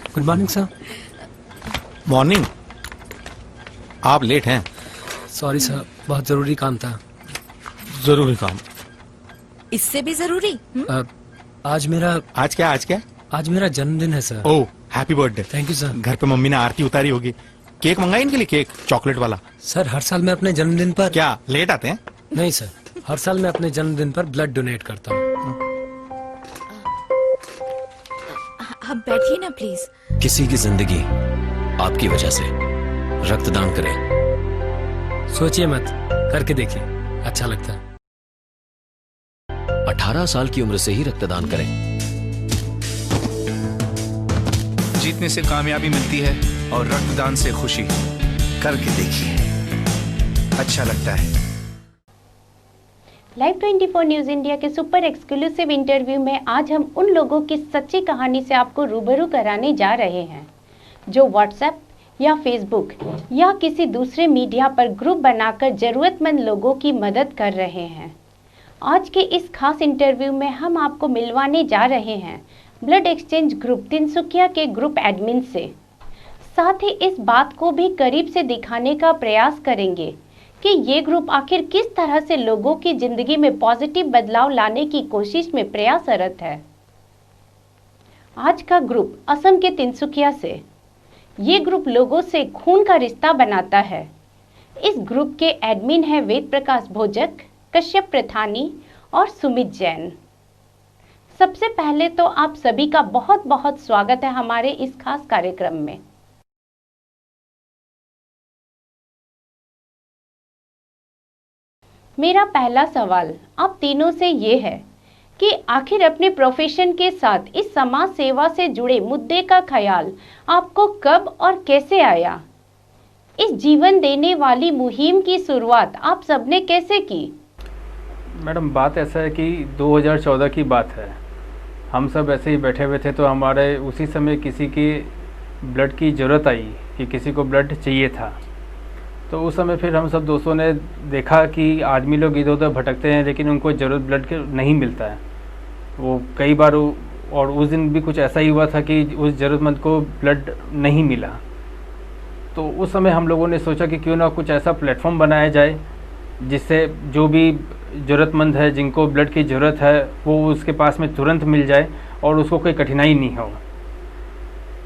Good morning sir. Morning. आप late हैं। Sorry sir, बहुत ज़रूरी काम था। जरूरी काम? इससे भी जरूरी? आज मेरा आज मेरा जन्मदिन है sir. Oh, happy birthday. Thank you sir. घर पे मम्मी ने आरती उतारी होगी। केक मंगाई इनके लिए, केक चॉकलेट वाला। सर हर साल मैं अपने जन्मदिन पर क्या लेट आते हैं? नहीं सर, हर साल मैं अपने जन्मदिन पर ब्लड डोनेट करता हूँ। आप बैठिए ना प्लीज। किसी की जिंदगी आपकी वजह से रक्तदान करें। सोचिए मत, करके देखिए, अच्छा लगता है। 18 साल की उम्र से ही रक्तदान करें। जीतने से कामयाबी मिलती है और रक्तदान से खुशी। करके देखिए, अच्छा लगता है। लाइव 24 न्यूज इंडिया के सुपर एक्सक्लूसिव इंटरव्यू में आज हम उन लोगों की सच्ची कहानी से आपको रूबरू कराने जा रहे हैं जो व्हाट्सएप या फेसबुक या किसी दूसरे मीडिया पर ग्रुप बनाकर जरूरतमंद लोगों की मदद कर रहे हैं। आज के इस खास इंटरव्यू में हम आपको मिलवाने जा रहे हैं ब्लड एक्सचेंज ग्रुप तिनसुकिया के ग्रुप एडमिन से। साथ ही इस बात को भी करीब से दिखाने का प्रयास करेंगे कि ये ग्रुप आखिर किस तरह से लोगों की जिंदगी में पॉजिटिव बदलाव लाने की कोशिश में प्रयासरत है। आज का ग्रुप असम के तिनसुकिया से। ये ग्रुप लोगों से खून का रिश्ता बनाता है। इस ग्रुप के एडमिन हैं वेद प्रकाश भोजक, कश्यप प्रथानी और सुमित जैन। सबसे पहले तो आप सभी का बहुत बहुत स्वागत है हमारे इस खास कार्यक्रम में। मेरा पहला सवाल आप तीनों से ये है कि आखिर अपने प्रोफेशन के साथ इस समाज सेवा से जुड़े मुद्दे का ख्याल आपको कब और कैसे आया? इस जीवन देने वाली मुहिम की शुरुआत आप सबने कैसे की? मैडम, बात ऐसा है कि 2014 की बात है। हम सब ऐसे ही बैठे हुए थे तो हमारे उसी समय किसी की ब्लड की ज़रूरत आई कि किसी को ब्लड चाहिए था। तो उस समय फिर हम सब दोस्तों ने देखा कि आदमी लोग इधर उधर भटकते हैं लेकिन उनको ज़रूरत ब्लड के नहीं मिलता है। वो कई बार और उस दिन भी कुछ ऐसा ही हुआ था कि उस ज़रूरतमंद को ब्लड नहीं मिला। तो उस समय हम लोगों ने सोचा कि क्यों ना कुछ ऐसा प्लेटफॉर्म बनाया जाए जिससे जो भी ज़रूरतमंद है, जिनको ब्लड की ज़रूरत है, वो उसके पास में तुरंत मिल जाए और उसको कोई कठिनाई नहीं हो।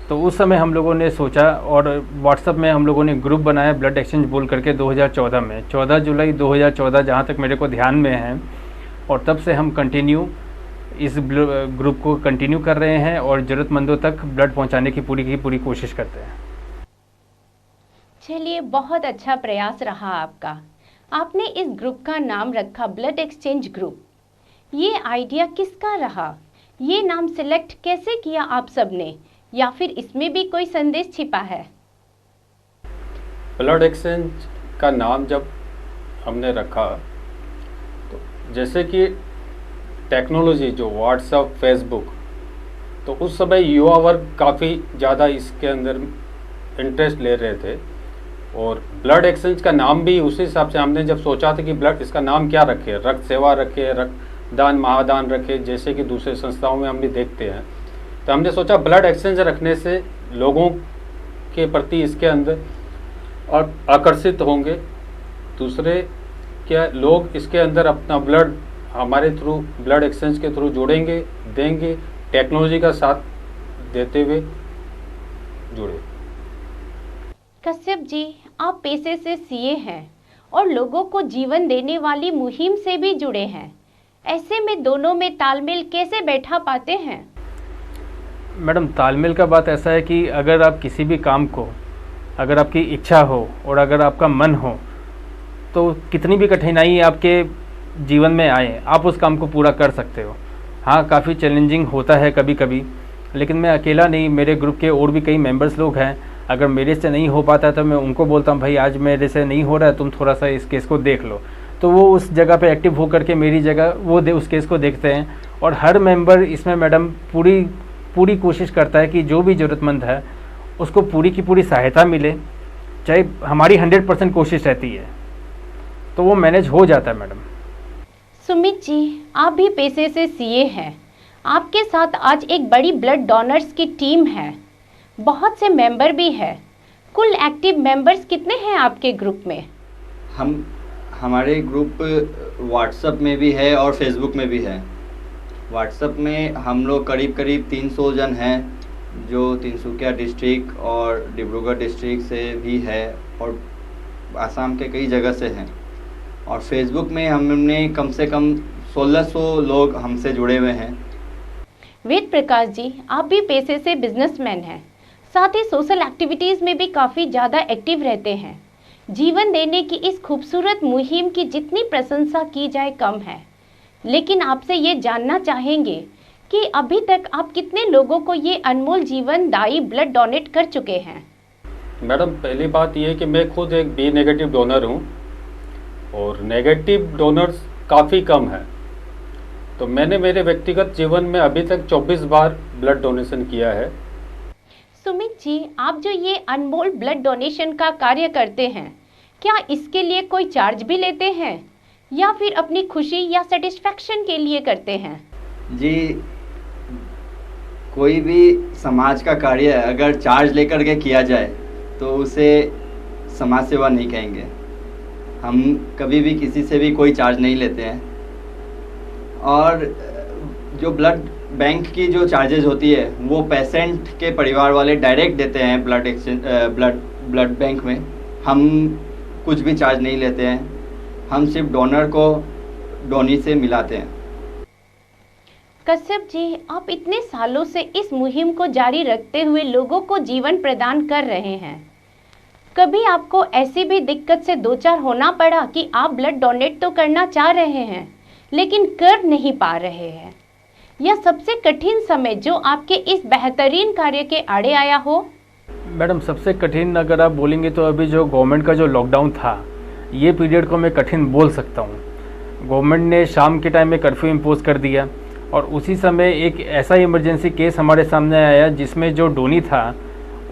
तो उस समय हम लोगों ने सोचा और व्हाट्सएप में हम लोगों ने ग्रुप बनाया ब्लड एक्सचेंज बोल करके 2014 में, 14 जुलाई 2014 जहाँ तक मेरे को ध्यान में है। और तब से हम कंटिन्यू इस ग्रुप को कंटिन्यू कर रहे हैं और ज़रूरतमंदों तक ब्लड पहुँचाने की पूरी कोशिश करते हैं। चलिए, बहुत अच्छा प्रयास रहा आपका। आपने इस ग्रुप का नाम रखा ब्लड एक्सचेंज ग्रुप। ये आइडिया किसका रहा? ये नाम सिलेक्ट कैसे किया आप सबने, या फिर इसमें भी कोई संदेश छिपा है? ब्लड एक्सचेंज का नाम जब हमने रखा तो जैसे कि टेक्नोलॉजी जो व्हाट्सएप, फेसबुक, तो उस समय युवा वर्ग काफ़ी ज़्यादा इसके अंदर इंटरेस्ट ले रहे थे। और ब्लड एक्सचेंज का नाम भी उसी हिसाब से हमने जब सोचा था कि ब्लड, इसका नाम क्या रखे, रक्त सेवा रखे, रक्तदान महादान रखे, जैसे कि दूसरे संस्थाओं में हम भी देखते हैं। तो हमने सोचा ब्लड एक्सचेंज रखने से लोगों के प्रति इसके अंदर और आकर्षित होंगे। दूसरे क्या, लोग इसके अंदर अपना ब्लड हमारे थ्रू, ब्लड एक्सचेंज के थ्रू जोड़ेंगे, देंगे, टेक्नोलॉजी का साथ देते हुए जुड़े। कश्यप जी, आप पेशे से सीए हैं और लोगों को जीवन देने वाली मुहिम से भी जुड़े हैं। ऐसे में दोनों में तालमेल कैसे बैठा पाते हैं? मैडम, तालमेल का बात ऐसा है कि अगर आप किसी भी काम को, अगर आपकी इच्छा हो और अगर आपका मन हो, तो कितनी भी कठिनाई आपके जीवन में आए, आप उस काम को पूरा कर सकते हो। हाँ, काफ़ी चैलेंजिंग होता है कभी कभी, लेकिन मैं अकेला नहीं, मेरे ग्रुप के और भी कई मेंबर्स लोग हैं। अगर मेरे से नहीं हो पाता तो मैं उनको बोलता हूँ, भाई आज मेरे से नहीं हो रहा है, तुम थोड़ा सा इस केस को देख लो। तो वो उस जगह पे एक्टिव होकर के मेरी जगह वो उस केस को देखते हैं। और हर मेंबर इसमें मैडम पूरी कोशिश करता है कि जो भी ज़रूरतमंद है उसको पूरी की पूरी सहायता मिले, चाहे हमारी 100% कोशिश रहती है, तो वो मैनेज हो जाता है मैडम। सुमित जी, आप भी पेशे से सीए हैं। आपके साथ आज एक बड़ी ब्लड डोनर्स की टीम है। बहुत से मेंबर भी हैं। कुल एक्टिव मेंबर्स कितने हैं आपके ग्रुप में? हमारे ग्रुप व्हाट्सएप में भी है और फेसबुक में भी है। व्हाट्सएप में हम लोग करीब 300 जन हैं, जो तिनसुकिया डिस्ट्रिक्ट और डिब्रूगढ़ डिस्ट्रिक्ट से भी है और आसाम के कई जगह से हैं। और फेसबुक में हमने कम से कम 1600 लोग हमसे जुड़े हुए हैं। वेद प्रकाश जी, आप भी पेशे से बिजनेसमैन हैं, साथ ही सोशल एक्टिविटीज़ में भी काफ़ी ज़्यादा एक्टिव रहते हैं। जीवन देने की इस खूबसूरत मुहिम की जितनी प्रशंसा की जाए कम है, लेकिन आपसे ये जानना चाहेंगे कि अभी तक आप कितने लोगों को ये अनमोल जीवनदायी ब्लड डोनेट कर चुके हैं? मैडम, पहली बात ये है कि मैं खुद एक बी नेगेटिव डोनर हूँ और नेगेटिव डोनर्स काफ़ी कम है। तो मैंने मेरे व्यक्तिगत जीवन में अभी तक 24 बार ब्लड डोनेशन किया है। सुमित जी, आप जो ये अनमोल ब्लड डोनेशन का कार्य करते हैं, क्या इसके लिए कोई चार्ज भी लेते हैं या फिर अपनी खुशी या सेटिस्फैक्शन के लिए करते हैं? जी, कोई भी समाज का कार्य अगर चार्ज लेकर के किया जाए तो उसे समाज सेवा नहीं कहेंगे। हम कभी भी किसी से भी कोई चार्ज नहीं लेते हैं। और जो ब्लड बैंक की जो चार्जेस होती है वो पेशेंट के परिवार वाले डायरेक्ट देते हैं ब्लड बैंक में। हम कुछ भी चार्ज नहीं लेते हैं, हम सिर्फ डोनर को डोनी से मिलाते हैं। कश्यप जी, आप इतने सालों से इस मुहिम को जारी रखते हुए लोगों को जीवन प्रदान कर रहे हैं। कभी आपको ऐसी भी दिक्कत से दो चार होना पड़ा कि आप ब्लड डोनेट तो करना चाह रहे हैं लेकिन कर नहीं पा रहे हैं, या सबसे कठिन समय जो आपके इस बेहतरीन कार्य के आड़े आया हो? मैडम, सबसे कठिन अगर आप बोलेंगे तो अभी जो गवर्नमेंट का जो लॉकडाउन था, ये पीरियड को मैं कठिन बोल सकता हूँ। गवर्नमेंट ने शाम के टाइम में कर्फ्यू इम्पोज कर दिया और उसी समय एक ऐसा इमरजेंसी केस हमारे सामने आया जिसमें जो डोनी था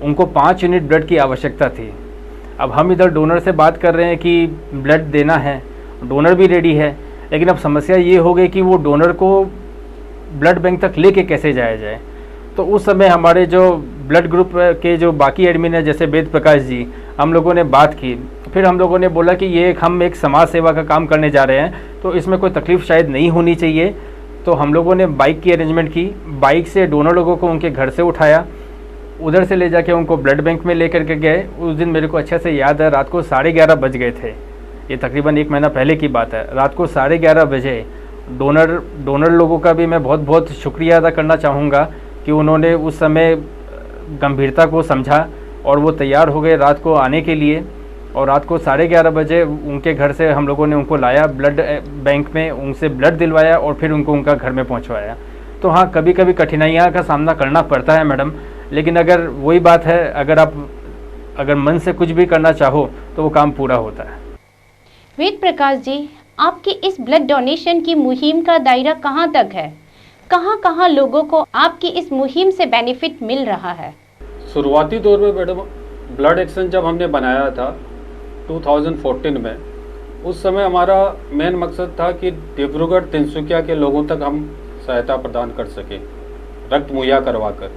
उनको 5 यूनिट ब्लड की आवश्यकता थी। अब हम इधर डोनर से बात कर रहे हैं कि ब्लड देना है, डोनर भी रेडी है, लेकिन अब समस्या ये हो गई कि वो डोनर को ब्लड बैंक तक लेके कैसे जाया जाए। तो उस समय हमारे जो ब्लड ग्रुप के जो बाकी एडमिन है जैसे वेद प्रकाश जी, हम लोगों ने बात की। फिर हम लोगों ने बोला कि ये हम एक समाज सेवा का काम करने जा रहे हैं तो इसमें कोई तकलीफ़ शायद नहीं होनी चाहिए। तो हम लोगों ने बाइक की अरेंजमेंट की, बाइक से डोनर लोगों को उनके घर से उठाया, उधर से ले जाके उनको ब्लड बैंक में लेकर के गए। उस दिन मेरे को अच्छे से याद है, रात को 11:30 बज गए थे। ये तकरीबन 1 महीना पहले की बात है। रात को 11:30 बजे डोनर लोगों का भी मैं बहुत बहुत शुक्रिया अदा करना चाहूँगा कि उन्होंने उस समय गंभीरता को समझा और वो तैयार हो गए रात को आने के लिए। और रात को 11:30 बजे उनके घर से हम लोगों ने उनको लाया ब्लड बैंक में, उनसे ब्लड दिलवाया और फिर उनको उनका घर में पहुँचवाया। तो हाँ, कभी कभी कठिनाइयाँ का सामना करना पड़ता है मैडम, लेकिन अगर वही बात है, अगर मन से कुछ भी करना चाहो तो वो काम पूरा होता है। वेद प्रकाश जी, आपकी इस ब्लड डोनेशन की मुहिम का दायरा कहाँ तक है? कहाँ कहाँ लोगों को आपकी इस मुहिम से बेनिफिट मिल रहा है? शुरुआती दौर में मैडम ब्लड एक्सचेंज जब हमने बनाया था 2014 में, उस समय हमारा मेन मकसद था कि डिब्रूगढ़ तिनसुकिया के लोगों तक हम सहायता प्रदान कर सके, रक्त मुहैया करवा कर।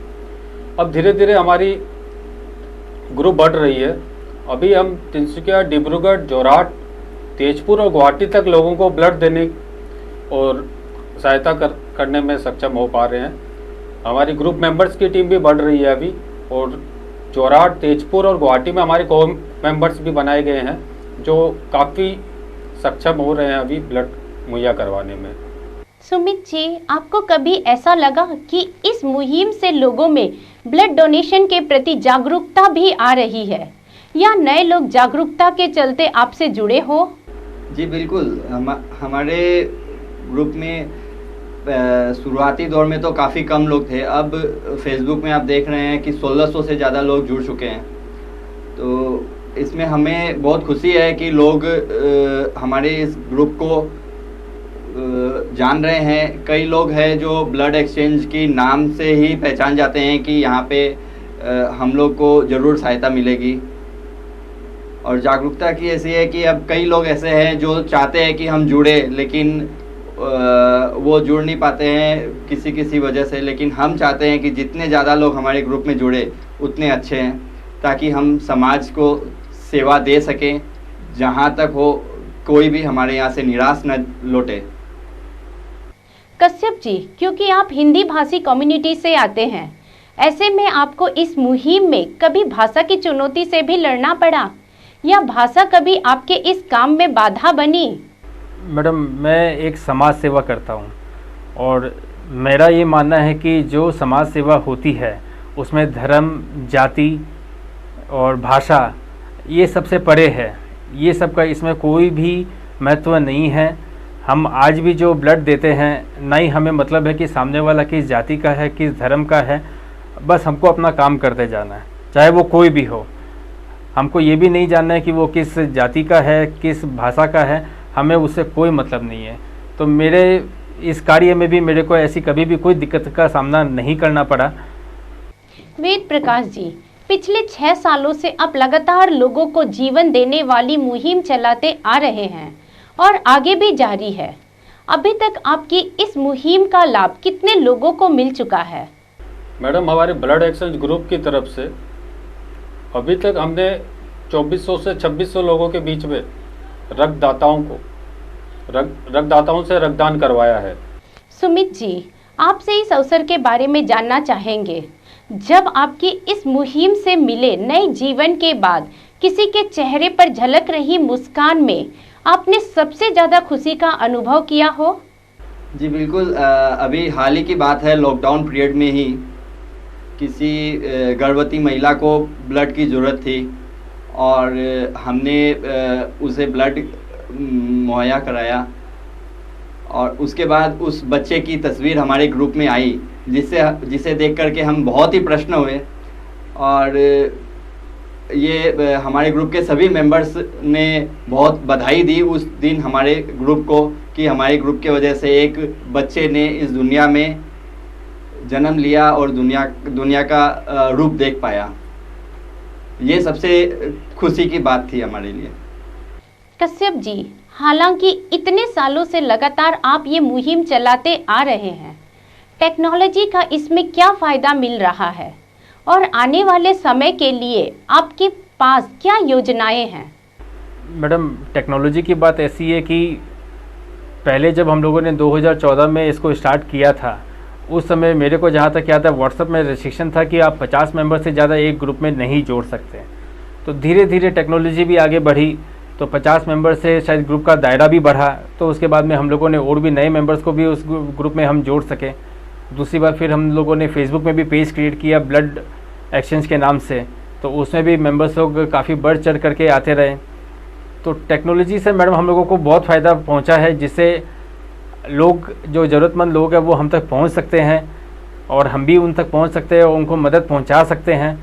अब धीरे धीरे हमारी ग्रुप बढ़ रही है। अभी हम तिनसुकिया, डिब्रूगढ़, जोरहाट, तेजपुर और गुवाहाटी तक लोगों को ब्लड देने और सहायता करने में सक्षम हो पा रहे हैं। हमारी ग्रुप मेंबर्स की टीम भी बढ़ रही है अभी, और जोरहाट, तेजपुर और गुवाहाटी में हमारे को मेंबर्स भी बनाए गए हैं जो काफ़ी सक्षम हो रहे हैं अभी ब्लड मुहैया करवाने में। सुमित जी, आपको कभी ऐसा लगा कि इस मुहिम से लोगों में ब्लड डोनेशन के प्रति जागरूकता भी आ रही है, या नए लोग जागरूकता के चलते आपसे जुड़े हो? जी बिल्कुल, हमारे ग्रुप में शुरुआती दौर में तो काफ़ी कम लोग थे। अब फेसबुक में आप देख रहे हैं कि 1600 से ज़्यादा लोग जुड़ चुके हैं। तो इसमें हमें बहुत खुशी है कि लोग हमारे इस ग्रुप को जान रहे हैं। कई लोग हैं जो ब्लड एक्सचेंज की नाम से ही पहचान जाते हैं कि यहाँ पे हम लोग को ज़रूर सहायता मिलेगी। और जागरूकता की ऐसी है कि अब कई लोग ऐसे हैं जो चाहते हैं कि हम जुड़े, लेकिन वो जुड़ नहीं पाते हैं किसी वजह से। लेकिन हम चाहते हैं कि जितने ज़्यादा लोग हमारे ग्रुप में जुड़े उतने अच्छे हैं, ताकि हम समाज को सेवा दे सकें, जहाँ तक हो कोई भी हमारे यहाँ से निराश न लौटे। कश्यप जी, क्योंकि आप हिंदी भाषी कम्युनिटी से आते हैं, ऐसे में आपको इस मुहिम में कभी भाषा की चुनौती से भी लड़ना पड़ा या भाषा कभी आपके इस काम में बाधा बनी? मैडम, मैं एक समाज सेवा करता हूँ और मेरा ये मानना है कि जो समाज सेवा होती है उसमें धर्म, जाति और भाषा ये सबसे परे है। ये सब का इसमें कोई भी महत्व नहीं है। हम आज भी जो ब्लड देते हैं, ना ही हमें मतलब है कि सामने वाला किस जाति का है, किस धर्म का है, बस हमको अपना काम करते जाना है, चाहे वो कोई भी हो। हमको ये भी नहीं जानना है कि वो किस जाति का है, किस भाषा का है, हमें उससे कोई मतलब नहीं है। तो मेरे इस कार्य में भी मेरे को ऐसी कभी भी कोई दिक्कत का सामना नहीं करना पड़ा। वेद प्रकाश जी, पिछले 6 सालों से आप लगातार लोगों को जीवन देने वाली मुहिम चलाते आ रहे हैं और आगे भी जारी है। अभी तक आपकी इस मुहिम का लाभ कितने लोगों को मिल चुका है? मैडम, हमारे ब्लड एक्सचेंज ग्रुप की तरफ से अभी तक हमने 2400 से 2600 लोगों के बीच में रक्तदाताओं से रक्तदान करवाया है। सुमित जी, आपसे इस अवसर के बारे में जानना चाहेंगे। जब आपकी इस मुहिम से मिले नए जीवन के बाद किसी के चेहरे पर झलक रही मुस्कान में आपने सबसे ज़्यादा खुशी का अनुभव किया हो? जी बिल्कुल। अभी हाल ही की बात है, लॉकडाउन पीरियड में ही किसी गर्भवती महिला को ब्लड की ज़रूरत थी और हमने उसे ब्लड मुहैया कराया और उसके बाद उस बच्चे की तस्वीर हमारे ग्रुप में आई, जिसे देख कर के हम बहुत ही प्रसन्न हुए और ये हमारे ग्रुप के सभी मेंबर्स ने बहुत बधाई दी उस दिन हमारे ग्रुप को कि हमारे ग्रुप के वजह से एक बच्चे ने इस दुनिया में जन्म लिया और दुनिया का रूप देख पाया। ये सबसे खुशी की बात थी हमारे लिए। कश्यप जी, हालांकि इतने सालों से लगातार आप ये मुहिम चलाते आ रहे हैं, टेक्नोलॉजी का इसमें क्या फ़ायदा मिल रहा है और आने वाले समय के लिए आपके पास क्या योजनाएं हैं? मैडम, टेक्नोलॉजी की बात ऐसी है कि पहले जब हम लोगों ने 2014 में इसको स्टार्ट किया था, उस समय मेरे को जहाँ तक याद है व्हाट्सएप में रिस्ट्रिक्शन था कि आप 50 मेंबर से ज़्यादा एक ग्रुप में नहीं जोड़ सकते। तो धीरे धीरे टेक्नोलॉजी भी आगे बढ़ी तो 50 मेंबर से शायद ग्रुप का दायरा भी बढ़ा, तो उसके बाद में हम लोगों ने और भी नए मेंबर्स को भी उस ग्रुप में हम जोड़ सके। दूसरी बार फिर हम लोगों ने फेसबुक में भी पेज क्रिएट किया ब्लड एक्सचेंज के नाम से, तो उसमें भी मेंबर्स लोग काफ़ी बढ़ चढ़ करके आते रहे। तो टेक्नोलॉजी से मैडम हम लोगों को बहुत फ़ायदा पहुंचा है, जिससे लोग जो ज़रूरतमंद लोग हैं वो हम तक पहुंच सकते हैं और हम भी उन तक पहुंच सकते हैं और उनको मदद पहुंचा सकते हैं।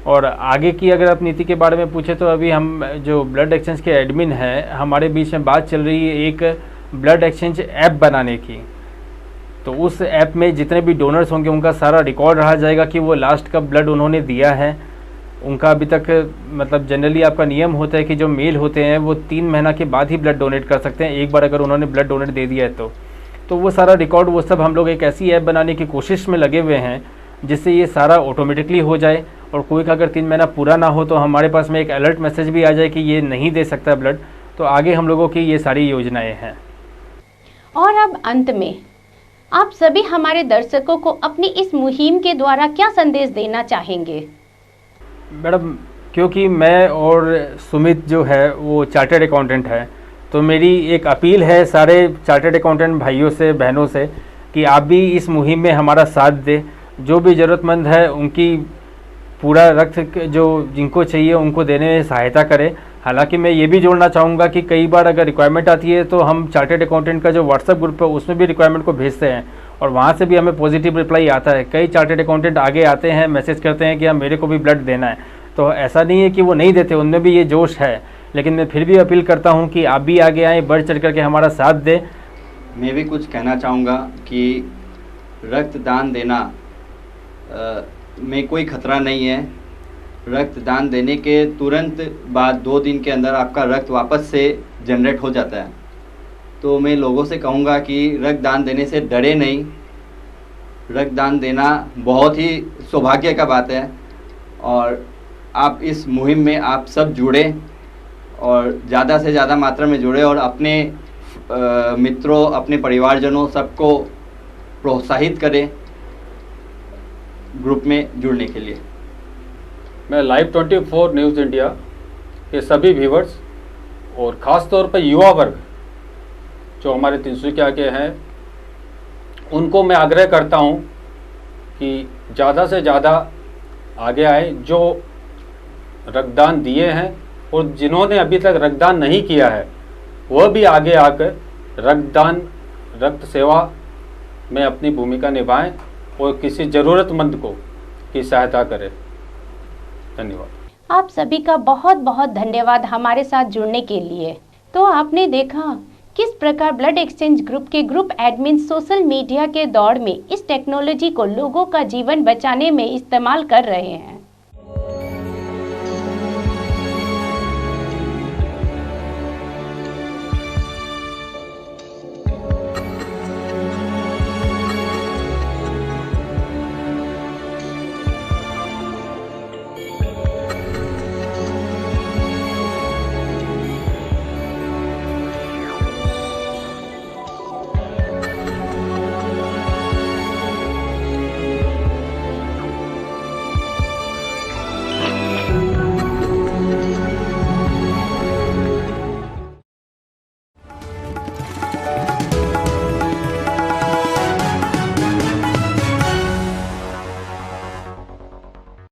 और आगे की अगर आप नीति के बारे में पूछे तो अभी हम जो ब्लड एक्सचेंज के एडमिन हैं, हमारे बीच में बात चल रही है एक ब्लड एक्सचेंज ऐप बनाने की। तो उस ऐप में जितने भी डोनर्स होंगे उनका सारा रिकॉर्ड रहा जाएगा कि वो लास्ट कब ब्लड उन्होंने दिया है। उनका अभी तक मतलब जनरली आपका नियम होता है कि जो मेल होते हैं वो 3 महीना के बाद ही ब्लड डोनेट कर सकते हैं, एक बार अगर उन्होंने ब्लड डोनेट दे दिया है तो वो सारा रिकॉर्ड वो सब हम लोग एक ऐसी ऐप बनाने की कोशिश में लगे हुए हैं जिससे ये सारा ऑटोमेटिकली हो जाए और कोई का अगर 3 महीना पूरा ना हो तो हमारे पास में एक अलर्ट मैसेज भी आ जाए कि ये नहीं दे सकता ब्लड। तो आगे हम लोगों की ये सारी योजनाएं हैं। और अब अंत में आप सभी हमारे दर्शकों को अपनी इस मुहिम के द्वारा क्या संदेश देना चाहेंगे? मैडम, क्योंकि मैं और सुमित जो है वो चार्टर्ड अकाउंटेंट है, तो मेरी एक अपील है सारे चार्टर्ड अकाउंटेंट भाइयों से बहनों से कि आप भी इस मुहिम में हमारा साथ दें। जो भी ज़रूरतमंद है उनकी पूरा रक्त जो जिनको चाहिए उनको देने में सहायता करें। हालांकि मैं ये भी जोड़ना चाहूँगा कि कई बार अगर रिक्वायरमेंट आती है तो हम चार्टर्ड अकाउंटेंट का जो व्हाट्सएप ग्रुप है उसमें भी रिक्वायरमेंट को भेजते हैं और वहाँ से भी हमें पॉजिटिव रिप्लाई आता है। कई चार्टर्ड अकाउंटेंट आगे आते हैं, मैसेज करते हैं कि हाँ मेरे को भी ब्लड देना है। तो ऐसा नहीं है कि वो नहीं देते, उनमें भी ये जोश है, लेकिन मैं फिर भी अपील करता हूँ कि आप भी आगे आएँ, बढ़ चढ़ करके हमारा साथ दें। मैं भी कुछ कहना चाहूँगा कि रक्तदान देना में कोई खतरा नहीं है। रक्तदान देने के तुरंत बाद 2 दिन के अंदर आपका रक्त वापस से जनरेट हो जाता है। तो मैं लोगों से कहूँगा कि रक्तदान देने से डरे नहीं। रक्तदान देना बहुत ही सौभाग्य का बात है और आप इस मुहिम में आप सब जुड़े और ज़्यादा से ज़्यादा मात्रा में जुड़े और अपने मित्रों, अपने परिवारजनों सबको प्रोत्साहित करें ग्रुप में जुड़ने के लिए। मैं लाइव 24 न्यूज़ इंडिया के सभी व्यूवर्स और ख़ास तौर पर युवा वर्ग जो हमारे तिनसुकिया के हैं, उनको मैं आग्रह करता हूं कि ज़्यादा से ज़्यादा आगे आए। जो रक्तदान दिए हैं और जिन्होंने अभी तक रक्तदान नहीं किया है वह भी आगे आकर रक्तदान, रक्त सेवा में अपनी भूमिका निभाएं और किसी ज़रूरतमंद को की सहायता करें। धन्यवाद। आप सभी का बहुत बहुत धन्यवाद हमारे साथ जुड़ने के लिए। तो आपने देखा किस प्रकार ब्लड एक्सचेंज ग्रुप के ग्रुप एडमिन सोशल मीडिया के दौर में इस टेक्नोलॉजी को लोगों का जीवन बचाने में इस्तेमाल कर रहे हैं।